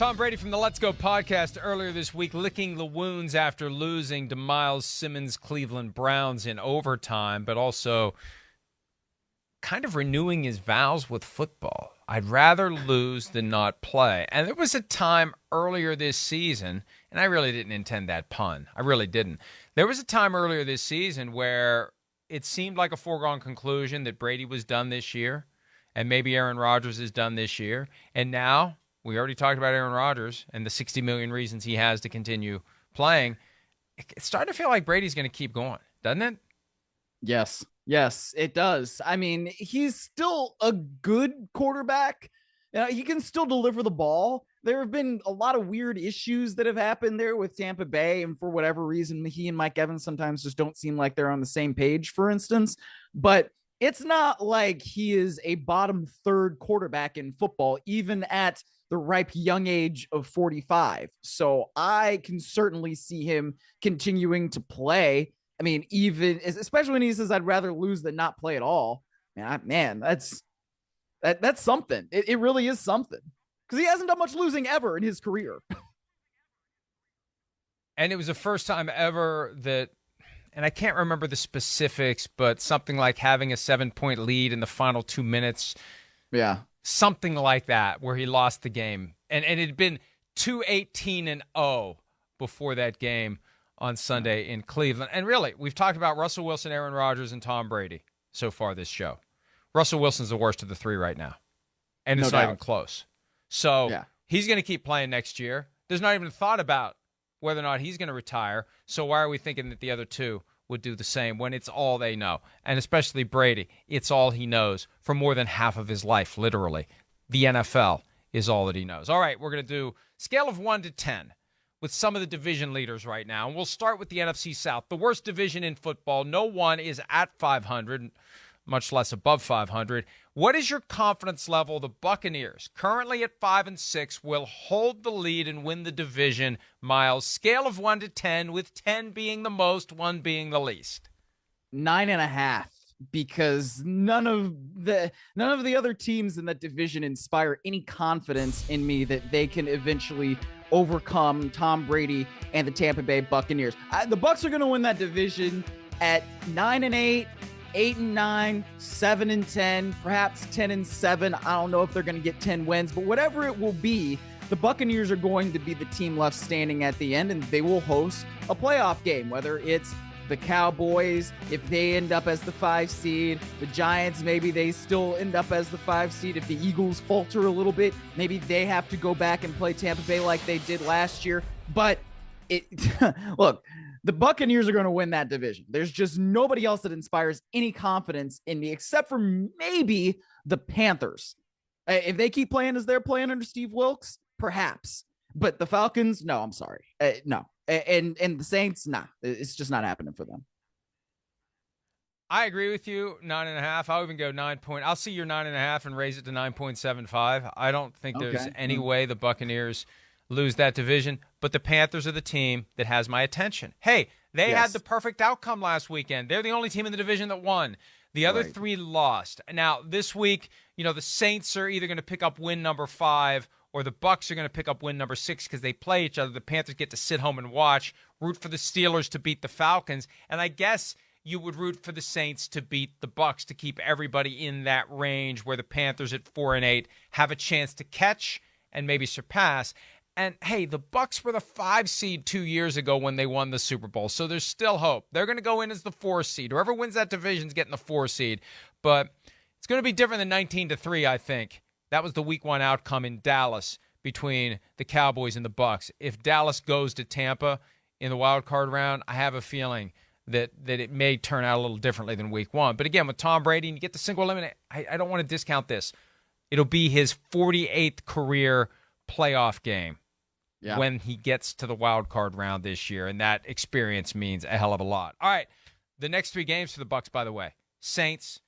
Tom Brady from the Let's Go podcast earlier this week licking the wounds after losing to Myles Simmons' Cleveland Browns in overtime, but also kind of renewing his vows with football. I'd rather lose than not play. And there was a time earlier this season, and I really didn't intend that pun. I really didn't. There was a time earlier this season where it seemed like a foregone conclusion that Brady was done this year, and maybe Aaron Rodgers is done this year. And now, we already talked about Aaron Rodgers and the 60 million reasons he has to continue playing. It's starting to feel like Brady's going to keep going, doesn't it? Yes, it does. I mean, he's still a good quarterback. He can still deliver the ball. There have been a lot of weird issues that have happened there with Tampa Bay, and for whatever reason, he and Mike Evans sometimes just don't seem like they're on the same page, for instance. But it's not like he is a bottom third quarterback in football, even at the ripe young age of 45. So I can certainly see him continuing to play. I mean, even especially when he says I'd rather lose than not play at all. Man, that's something. It really is something, because he hasn't done much losing ever in his career. And it was the first time ever that, and I can't remember the specifics, but something like having a 7-point lead in the final 2 minutes. Yeah. Something like that, where he lost the game. And it had been 2-18-0 before that game on Sunday in Cleveland. And really, we've talked about Russell Wilson, Aaron Rodgers, and Tom Brady so far this show. Russell Wilson's the worst of the three right now. And it's not even close. So he's going to keep playing next year. There's not even a thought about whether or not he's going to retire. So why are we thinking that the other two would do the same when it's all they know? And especially Brady, it's all he knows for more than half of his life, literally. The NFL is all that he knows. All right, we're going to do scale of 1 to 10 with some of the division leaders right now. And we'll start with the NFC South, the worst division in football. No one is at 500, much less above 500. What is your confidence level? The Buccaneers, currently at 5-6, will hold the lead and win the division. Myles, scale of 1 to 10, with 10 being the most, 1 being the least. 9.5, because none of the other teams in that division inspire any confidence in me that they can eventually overcome Tom Brady and the Tampa Bay Buccaneers. The Bucs are going to win that division at 9-8. 8-9, 7-10, perhaps 10-7. I don't know if they're going to get 10 wins, but whatever it will be, the Buccaneers are going to be the team left standing at the end, and they will host a playoff game, whether it's the Cowboys, if they end up as the 5 seed, the Giants, maybe they still end up as the 5 seed. If the Eagles falter a little bit, maybe they have to go back and play Tampa Bay like they did last year. But look, the Buccaneers are going to win that division. There's just nobody else that inspires any confidence in me, except for maybe the Panthers. If they keep playing as they're playing under Steve Wilkes, perhaps. But the Falcons, no, I'm sorry. No. And the Saints, nah. It's just not happening for them. I agree with you, 9.5. I'll even go 9 point. I'll see your 9.5 and raise it to 9.75. I don't think there's any way the Buccaneers lose that division, but the Panthers are the team that has my attention. Hey, they had the perfect outcome last weekend. They're the only team in the division that won. The other three lost. Now, this week, the Saints are either going to pick up win number 5 or the Bucs are going to pick up win number 6 because they play each other. The Panthers get to sit home and watch, root for the Steelers to beat the Falcons, and I guess you would root for the Saints to beat the Bucs to keep everybody in that range where the Panthers at 4-8 have a chance to catch and maybe surpass. And, hey, the Bucs were the 5 seed 2 years ago when they won the Super Bowl, so there's still hope. They're going to go in as the 4 seed. Whoever wins that division is getting the 4 seed. But it's going to be different than 19-3, I think. That was the Week 1 outcome in Dallas between the Cowboys and the Bucs. If Dallas goes to Tampa in the wild card round, I have a feeling that it may turn out a little differently than Week 1. But, again, with Tom Brady, and you get the single eliminate, I don't want to discount this. It'll be his 48th career playoff game. Yeah. When he gets to the wild card round this year, and that experience means a hell of a lot. All right, the next 3 games for the Bucs, by the way, Saints,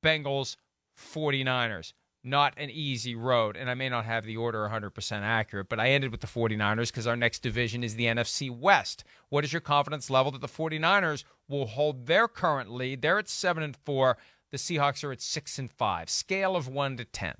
Bengals, 49ers. Not an easy road, and I may not have the order 100% accurate, but I ended with the 49ers because our next division is the NFC West. What is your confidence level that the 49ers will hold their current lead? They're at 7-4. The Seahawks are at 6-5. Scale of 1 to 10.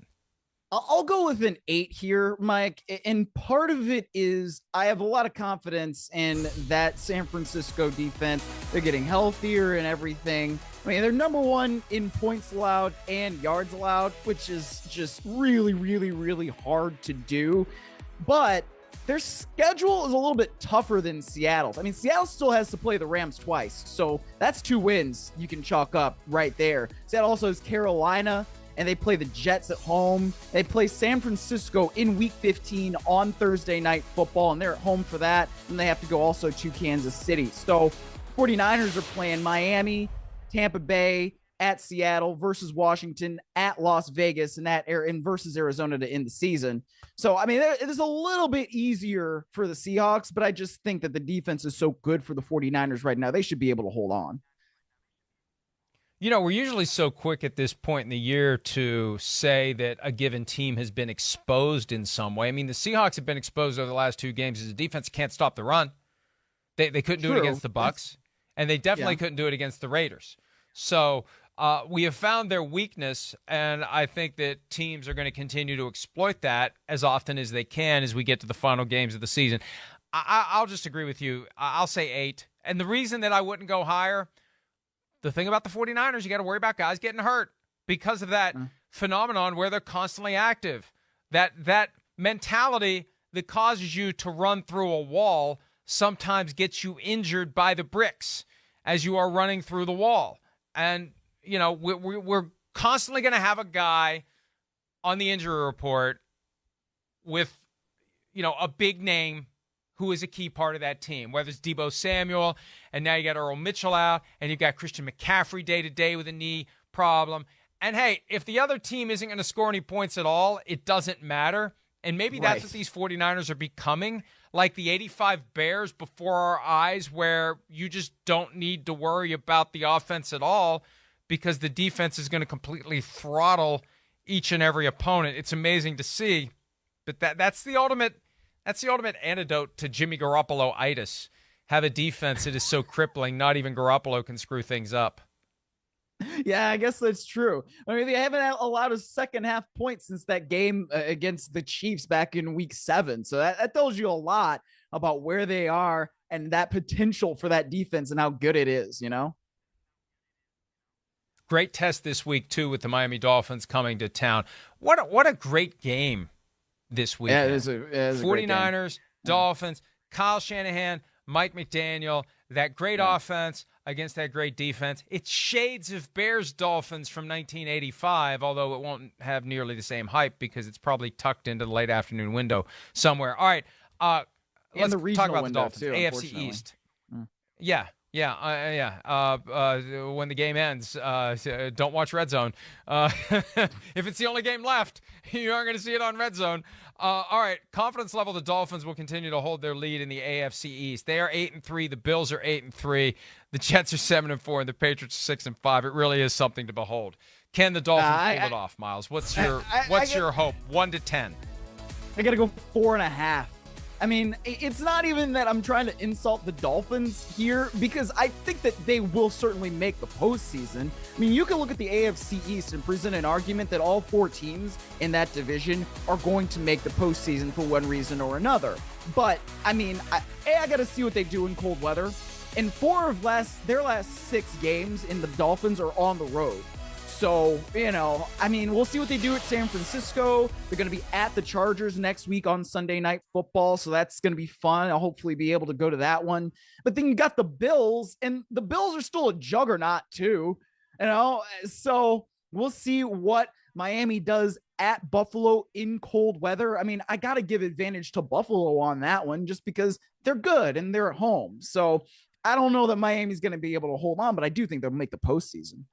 I'll go with an 8 here, Mike. And part of it is I have a lot of confidence in that San Francisco defense. They're getting healthier and everything. I mean, they're number one in points allowed and yards allowed, which is just really, really, really hard to do. But their schedule is a little bit tougher than Seattle's. I mean, Seattle still has to play the Rams twice. So that's 2 wins you can chalk up right there. Seattle also has Carolina, and they play the Jets at home. They play San Francisco in Week 15 on Thursday Night Football, and they're at home for that. And they have to go also to Kansas City. So 49ers are playing Miami, Tampa Bay, at Seattle versus Washington, at Las Vegas, and versus Arizona to end the season. So, I mean, it is a little bit easier for the Seahawks, but I just think that the defense is so good for the 49ers right now. They should be able to hold on. You know, we're usually so quick at this point in the year to say that a given team has been exposed in some way. I mean, the Seahawks have been exposed over the last 2 games as a defense can't stop the run. They couldn't do it against the Bucs, and they definitely couldn't do it against the Raiders. So we have found their weakness, and I think that teams are going to continue to exploit that as often as they can as we get to the final games of the season. I'll just agree with you. I'll say 8. And the reason that I wouldn't go higher, the thing about the 49ers, you got to worry about guys getting hurt because of that phenomenon where they're constantly active. That mentality that causes you to run through a wall sometimes gets you injured by the bricks as you are running through the wall. And, you know, we're constantly going to have a guy on the injury report with, you know, a big name who is a key part of that team, whether it's Deebo Samuel, and now you got Earl Mitchell out, and you've got Christian McCaffrey day-to-day with a knee problem. And, hey, if the other team isn't going to score any points at all, it doesn't matter. And maybe that's what these 49ers are becoming, like the 85 Bears before our eyes, where you just don't need to worry about the offense at all because the defense is going to completely throttle each and every opponent. It's amazing to see, but that's the ultimate antidote to Jimmy Garoppolo-itis. Have a defense that is so crippling, not even Garoppolo can screw things up. Yeah, I guess that's true. I mean, they haven't allowed a second half point since that game against the Chiefs back in Week 7. So that tells you a lot about where they are and that potential for that defense and how good it is, you know? Great test this week, too, with the Miami Dolphins coming to town. What a great game this week. Yeah, it is a 49ers, Dolphins, Kyle Shanahan, Mike McDaniel, that great offense against that great defense. It's shades of Bears-Dolphins from 1985, although it won't have nearly the same hype because it's probably tucked into the late afternoon window somewhere. All right, let's talk about the Dolphins. Too, AFC East. Yeah. When the game ends, don't watch Red Zone. If it's the only game left, you aren't going to see it on Red Zone. All right, confidence level, the Dolphins will continue to hold their lead in the AFC East. They are 8-3. The Bills are 8-3. The Jets are 7-4, and the Patriots are 6-5. It really is something to behold. Can the Dolphins pull it off, Myles? What's your hope? 1 to 10. I got to go 4.5. I mean, it's not even that I'm trying to insult the Dolphins here because I think that they will certainly make the postseason. I mean, you can look at the AFC East and present an argument that all 4 teams in that division are going to make the postseason for one reason or another. But, I mean, I got to see what they do in cold weather. And 4 of their last 6 games in the Dolphins are on the road. So, you know, I mean, we'll see what they do at San Francisco. They're going to be at the Chargers next week on Sunday Night Football, so that's going to be fun. I'll hopefully be able to go to that one. But then you got the Bills, and the Bills are still a juggernaut too, you know? So we'll see what Miami does at Buffalo in cold weather. I mean, I got to give advantage to Buffalo on that one just because they're good and they're at home. So I don't know that Miami's going to be able to hold on, but I do think they'll make the postseason.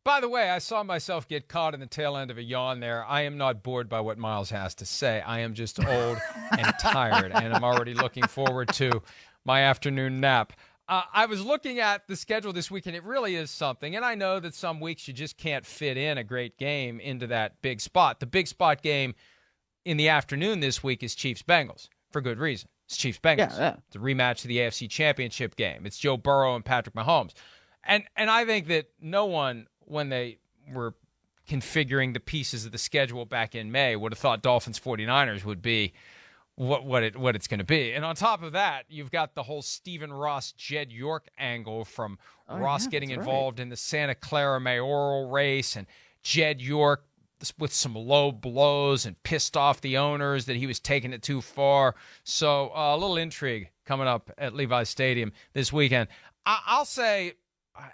By the way, I saw myself get caught in the tail end of a yawn there. I am not bored by what Myles has to say. I am just old and tired, and I'm already looking forward to my afternoon nap. I was looking at the schedule this week, and it really is something. And I know that some weeks you just can't fit in a great game into that big spot. The big spot game in the afternoon this week is Chiefs-Bengals, for good reason. It's Chiefs-Bengals. Yeah. It's a rematch of the AFC Championship game. It's Joe Burrow and Patrick Mahomes. And I think that no one, when they were configuring the pieces of the schedule back in May, would have thought Dolphins 49ers would be what it's going to be. And on top of that, you've got the whole Stephen Ross, Jed York angle from Ross getting involved in the Santa Clara mayoral race, and Jed York with some low blows and pissed off the owners that he was taking it too far. So a little intrigue coming up at Levi's Stadium this weekend. I'll say,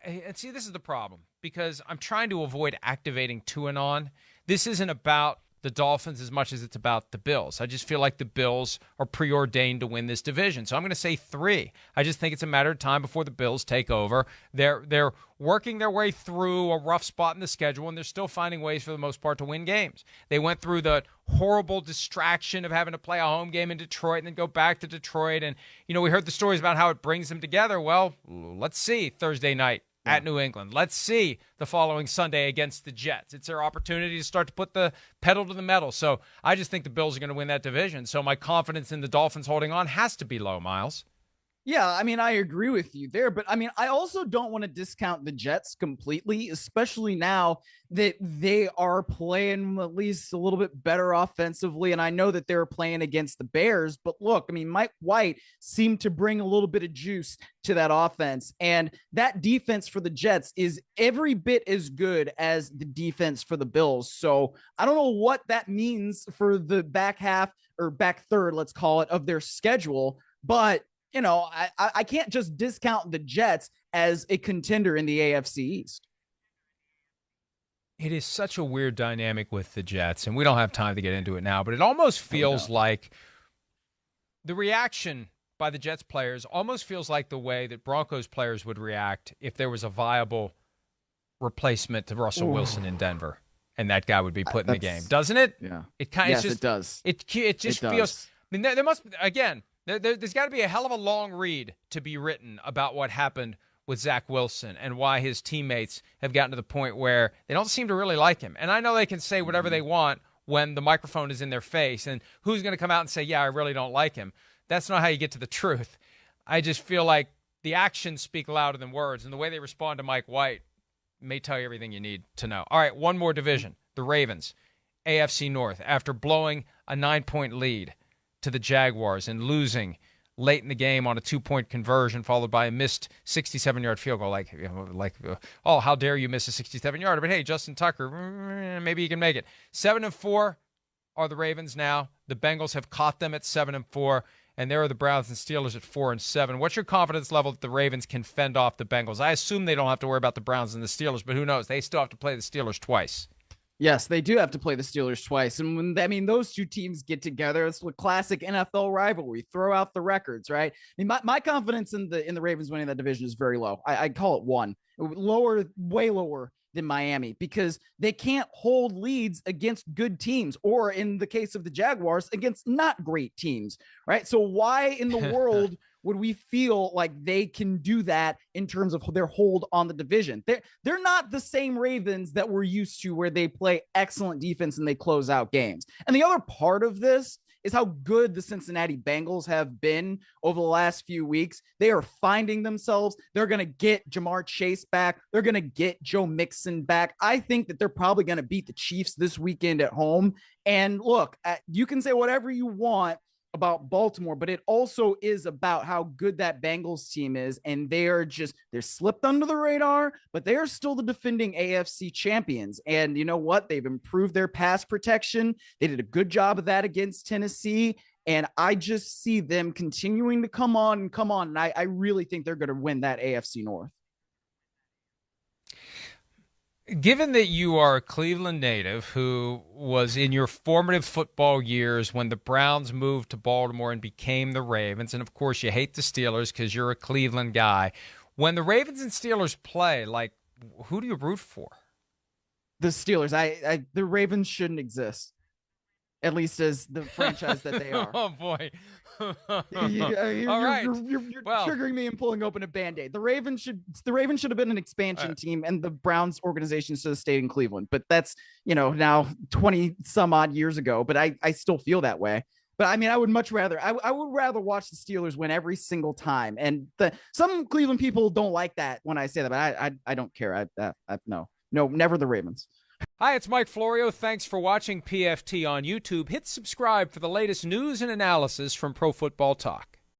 and see, this is the problem, because I'm trying to avoid activating to and on. This isn't about the Dolphins as much as it's about the Bills. I just feel like the Bills are preordained to win this division. So I'm going to say 3. I just think it's a matter of time before the Bills take over. They're working their way through a rough spot in the schedule, and they're still finding ways for the most part to win games. They went through the horrible distraction of having to play a home game in Detroit and then go back to Detroit. And, we heard the stories about how it brings them together. Well, let's see Thursday night at New England. Let's see the following Sunday against the Jets. It's their opportunity to start to put the pedal to the metal. So I just think the Bills are going to win that division. So my confidence in the Dolphins holding on has to be low, Myles. Yeah, I agree with you there, but I also don't want to discount the Jets completely, especially now that they are playing at least a little bit better offensively. And I know that they're playing against the Bears, but look, Mike White seemed to bring a little bit of juice to that offense. And that defense for the Jets is every bit as good as the defense for the Bills. So I don't know what that means for the back half or back third, let's call it, of their schedule, but I can't just discount the Jets as a contender in the AFC East. It is such a weird dynamic with the Jets, and we don't have time to get into it now, but it almost feels like the reaction by the Jets players almost feels like the way that Broncos players would react if there was a viable replacement to Russell Wilson in Denver, and that guy would be put in the game. Doesn't it? Yeah. It kind of it does. It just feels. There must, again, there's got to be a hell of a long read to be written about what happened with Zach Wilson and why his teammates have gotten to the point where they don't seem to really like him. And I know they can say whatever they want when the microphone is in their face, and who's going to come out and say, yeah, I really don't like him. That's not how you get to the truth. I just feel like the actions speak louder than words, and the way they respond to Mike White may tell you everything you need to know. All right, one more division, the Ravens, AFC North, after blowing a 9-point lead to the Jaguars and losing late in the game on a 2-point conversion, followed by a missed 67-yard field goal. Oh, how dare you miss a 67-yarder? But hey, Justin Tucker, maybe he can make it. 7-4 are the Ravens now. The Bengals have caught them at 7-4, and there are the Browns and Steelers at 4-7. What's your confidence level that the Ravens can fend off the Bengals? I assume they don't have to worry about the Browns and the Steelers, but who knows? They still have to play the Steelers twice. Yes, they do have to play the Steelers twice. And when, those two teams get together, it's a classic NFL rivalry. Throw out the records, right? My confidence in the Ravens winning that division is very low. I call it 1. Lower, way lower than Miami, because they can't hold leads against good teams, or in the case of the Jaguars, against not great teams, right? So why in the world would we feel like they can do that in terms of their hold on the division? They're not the same Ravens that we're used to, where they play excellent defense and they close out games. And the other part of this is how good the Cincinnati Bengals have been over the last few weeks. They are finding themselves. They're going to get Jamar Chase back. They're going to get Joe Mixon back. I think that they're probably going to beat the Chiefs this weekend at home. And look, you can say whatever you want about Baltimore, but it also is about how good that Bengals team is. And they're slipped under the radar, but they are still the defending AFC champions. And you know what? They've improved their pass protection. They did a good job of that against Tennessee. And I just see them continuing to come on. And I really think they're going to win that AFC North. Given that you are a Cleveland native who was in your formative football years when the Browns moved to Baltimore and became the Ravens, and of course you hate the Steelers because you're a Cleveland guy, when the Ravens and Steelers play, who do you root for? The Steelers. The Ravens shouldn't exist, at least as the franchise that they are. Oh boy. All right. You're triggering me and pulling open a Band-Aid. The Ravens should have been an expansion team, and the Browns organization should have stayed in Cleveland. But that's, now 20 some odd years ago, but I still feel that way. But I would much rather, I would rather watch the Steelers win every single time. And some Cleveland people don't like that when I say that, but I don't care. No, never the Ravens. Hi, it's Mike Florio. Thanks for watching PFT on YouTube. Hit subscribe for the latest news and analysis from Pro Football Talk.